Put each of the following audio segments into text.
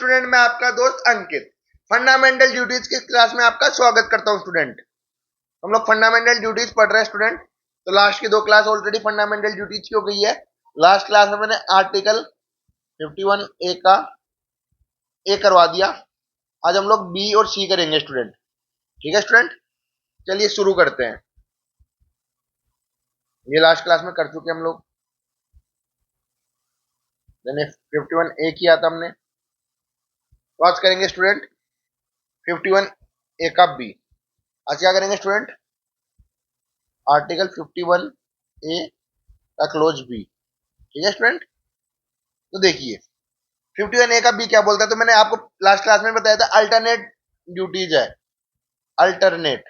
Student, मैं आपका दोस्त अंकित फंडामेंटल ड्यूटीज की क्लास में आपका स्वागत करता हूं। स्टूडेंट, हम लोग फंडामेंटल ड्यूटीज पढ़ रहे हैं। स्टूडेंट, तो लास्ट की 2 क्लास ऑलरेडी फंडामेंटल ड्यूटीज की हो गई है। लास्ट क्लास में मैंने आर्टिकल 51 ए का ए करवा दिया। आज हम लोग बी और सी करेंगे। स्टूडेंट, ठीक है स्टूडेंट, चलिए शुरू करते हैं। ये लास्ट क्लास में कर चुके हम लोग। मैंने 51 ए किया था हमने, तो आज करेंगे स्टूडेंट 51 ए का बी। आज क्या करेंगे स्टूडेंट? आर्टिकल 51 ए का क्लोज बी। ठीक है स्टूडेंट, तो देखिए 51 ए का बी क्या बोलता है। तो मैंने आपको लास्ट क्लास में बताया था अल्टरनेट ड्यूटीज है, अल्टरनेट।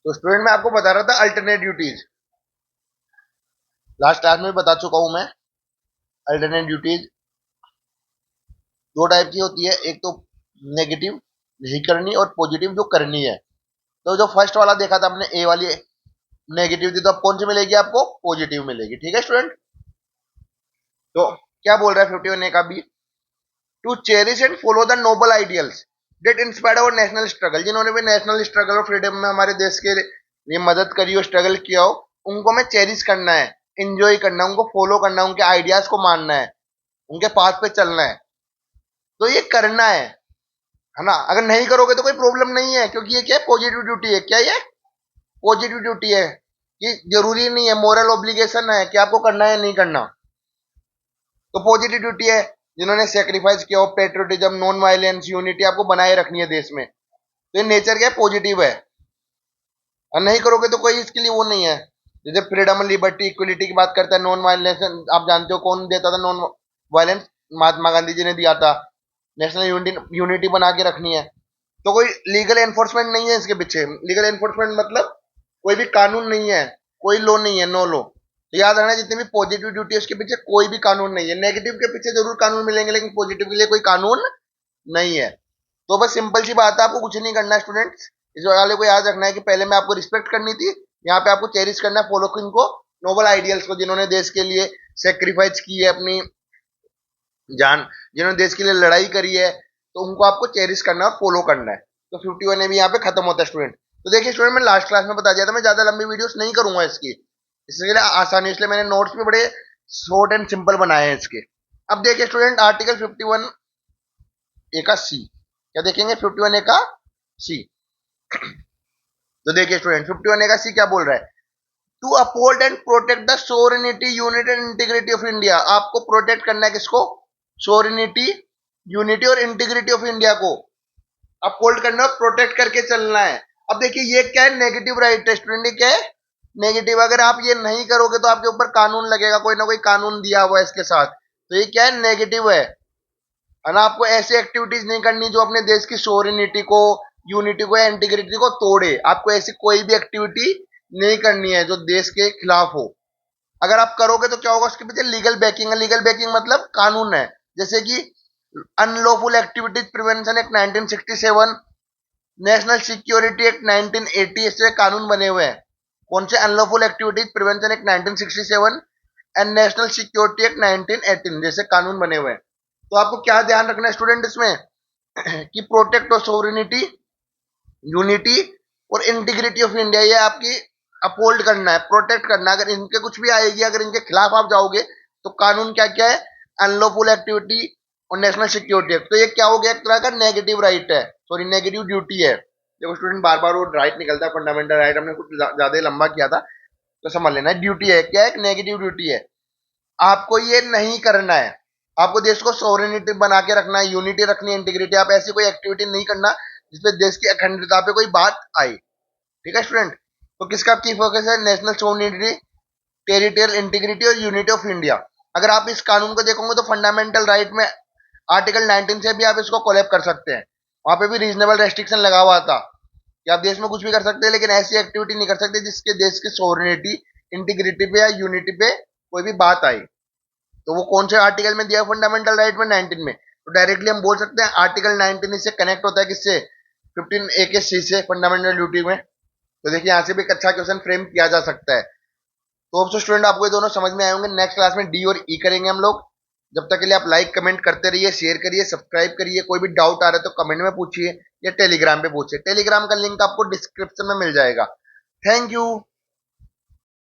तो स्टूडेंट मैं आपको बता रहा था अल्टरनेट ड्यूटीज, लास्ट क्लास में भी बता चुका हूं मैं। अल्टरनेट ड्यूटीज 2 टाइप की होती है, एक तो नेगेटिव नहीं करनी और पॉजिटिव जो करनी है। तो जो फर्स्ट वाला देखा था हमने, ए वाली नेगेटिव थी, तो अब कौन सी मिलेगी आपको? पॉजिटिव मिलेगी। ठीक है स्टूडेंट, तो क्या बोल रहा है 51 ए का B? To cherish and follow the noble ideals that inspired our national struggle. जिन्होंने भी नेशनल स्ट्रगल और फ्रीडम में हमारे देश के लिए मदद करी हो, स्ट्रगल किया हो, उनको हमें चेरिश करना है, एंजॉय करना है, उनको फॉलो करना है, उनके आइडियाज को मानना है, उनके पाथ पे चलना है। तो ये करना है ना। अगर नहीं करोगे तो कोई प्रॉब्लम नहीं है, क्योंकि ये क्या है? पॉजिटिव ड्यूटी है। क्या ये पॉजिटिव ड्यूटी है? कि जरूरी नहीं है, मोरल ऑब्लिगेशन है कि आपको करना है नहीं करना। तो पॉजिटिव ड्यूटी है। जिन्होंने सेक्रीफाइस किया हो, पेट्रियोटिज्म, नॉन वायलेंस, यूनिटी आपको बनाए रखनी है देश में, तो ये नेचर क्या है? पॉजिटिव है। और नहीं करोगे तो कोई इसके लिए वो नहीं है। जैसे फ्रीडम, लिबर्टी, इक्वलिटी की बात करता है, नॉन वायलेंस आप जानते हो कौन देता था? नॉन वायलेंस महात्मा गांधी जी ने दिया था। नेशनल यूनिटी बना के रखनी है। तो कोई लीगल एनफोर्समेंट नहीं है इसके पीछे। लीगल एनफोर्समेंट मतलब कोई भी कानून नहीं है, कोई लॉ नहीं है, नो लॉ। तो याद रखना, जितनी भी पॉजिटिव ड्यूटी है उसके पीछे कोई भी कानून नहीं है। नेगेटिव के पीछे जरूर कानून मिलेंगे, लेकिन पॉजिटिव के लिए कोई कानून नहीं है। तो बस सिंपल सी बात है, आपको कुछ नहीं करना है स्टूडेंट्स। इस वाले को याद रखना है कि पहले में आपको रिस्पेक्ट करनी थी, यहाँ पे आपको चेरिश करना है, फॉलो इनको नोबल आइडियल्स को, जिन्होंने देश के लिए सेक्रीफाइस की है अपनी जान, जिन्होंने देश के लिए लड़ाई करी है, तो उनको आपको चेरिश करना और फॉलो करना है। तो 51 ए भी यहाँ पे खत्म होता है स्टूडेंट। तो देखिए स्टूडेंट, मैं लास्ट क्लास में बता दिया था मैं ज्यादा लंबी वीडियोस नहीं करूंगा इसकी, इसलिए आसानी, इसलिए मैंने नोट्स भी बड़े शॉर्ट एंड सिंपल बनाए हैं इसके। अब देखिए स्टूडेंट, आर्टिकल 51 ए का सी क्या देखेंगे? 51 ए का सी। तो देखिए स्टूडेंट, 51 ए का सी क्या बोल रहा है? To uphold and protect the sovereignty, unity and integrity of India. आपको प्रोटेक्ट करना है किसको? सोवरेनिटी, यूनिटी और इंटीग्रिटी ऑफ इंडिया को अपहोल्ड करना और प्रोटेक्ट करके चलना है। अब देखिए ये क्या है? नेगेटिव राइट है स्टूडेंट। ये क्या है? नेगेटिव। अगर आप ये नहीं करोगे तो आपके ऊपर कानून लगेगा, कोई ना कोई कानून दिया हुआ है इसके साथ। तो ये क्या है? नेगेटिव है ना। आपको ऐसी एक्टिविटीज नहीं करनी जो अपने देश की सोवरेनिटी को, यूनिटी को या इंटीग्रिटी को तोड़े। आपको ऐसी कोई भी एक्टिविटी नहीं करनी है जो देश के खिलाफ हो। अगर आप करोगे तो क्या होगा? उसके पीछे लीगल बैकिंग है। लीगल बैकिंग मतलब कानून है। जैसे कि unlawful activities prevention act 1967, national security act 1980, ऐसे कानून बने हुए हैं। कौन से? Unlawful activities prevention act 1967 and national security act 1918 जैसे कानून बने हुए हैं। तो आपको क्या ध्यान रखना है स्टूडेंट इसमें? कि प्रोटेक्ट ऑफ सोवरेनिटी, यूनिटी और इंटीग्रिटी ऑफ इंडिया, ये आपकी अपहोल्ड करना है, प्रोटेक्ट करना है। अगर इनके कुछ भी आएगी, अगर इनके खिलाफ आप जाओगे तो कानून क्या क्या है? अनलॉफुल एक्टिविटी और नेशनल सिक्योरिटी एक्ट। तो ये क्या हो गया? एक तरह का नेगेटिव राइट है, सॉरी नेगेटिव ड्यूटी है। देखो स्टूडेंट, बार बार वो राइट निकलता है, फंडामेंटल राइट हमने कुछ ज्यादा लंबा किया था, तो समझ लेना। ड्यूटी है क्या? एक नेगेटिव ड्यूटी है। आपको ये नहीं करना है। आपको देश को सोवरेनिटी बना के रखना है, यूनिटी रखनी है, इंटीग्रिटी। आप ऐसी कोई एक्टिविटी नहीं करना जिसपे देश की अखंडता पे कोई बात आई। ठीक है स्टूडेंट, तो किसका की फोकस है? नेशनल सोवरेनिटी, टेरिटोरियल इंटीग्रिटी और यूनिटी ऑफ इंडिया। अगर आप इस कानून को देखोगे तो फंडामेंटल राइट में आर्टिकल 19 से भी आप इसको कोलैप कर सकते हैं। वहां पे भी रीजनेबल रेस्ट्रिक्शन लगा हुआ था कि आप देश में कुछ भी कर सकते हैं, लेकिन ऐसी एक्टिविटी नहीं कर सकते जिसके देश की सोवरेनिटी, इंटीग्रिटी पे या यूनिटी पे कोई भी बात आई। तो वो कौन से आर्टिकल में दिया? फंडामेंटल राइट में 19 में। तो डायरेक्टली हम बोल सकते हैं आर्टिकल 19 इससे कनेक्ट होता है किससे? 15 ए के सी से, फंडामेंटल ड्यूटी में। तो देखिए यहाँ से भी एक अच्छा क्वेश्चन फ्रेम किया जा सकता है। तो अब स्टूडेंट आपको ये दोनों समझ में आए होंगे। नेक्स्ट क्लास में डी और ई करेंगे हम लोग। जब तक के लिए आप लाइक कमेंट करते रहिए, शेयर करिए, सब्सक्राइब करिए। कोई भी डाउट आ रहा है तो कमेंट में पूछिए या टेलीग्राम पे पूछिए। टेलीग्राम का लिंक आपको डिस्क्रिप्शन में मिल जाएगा। Thank you.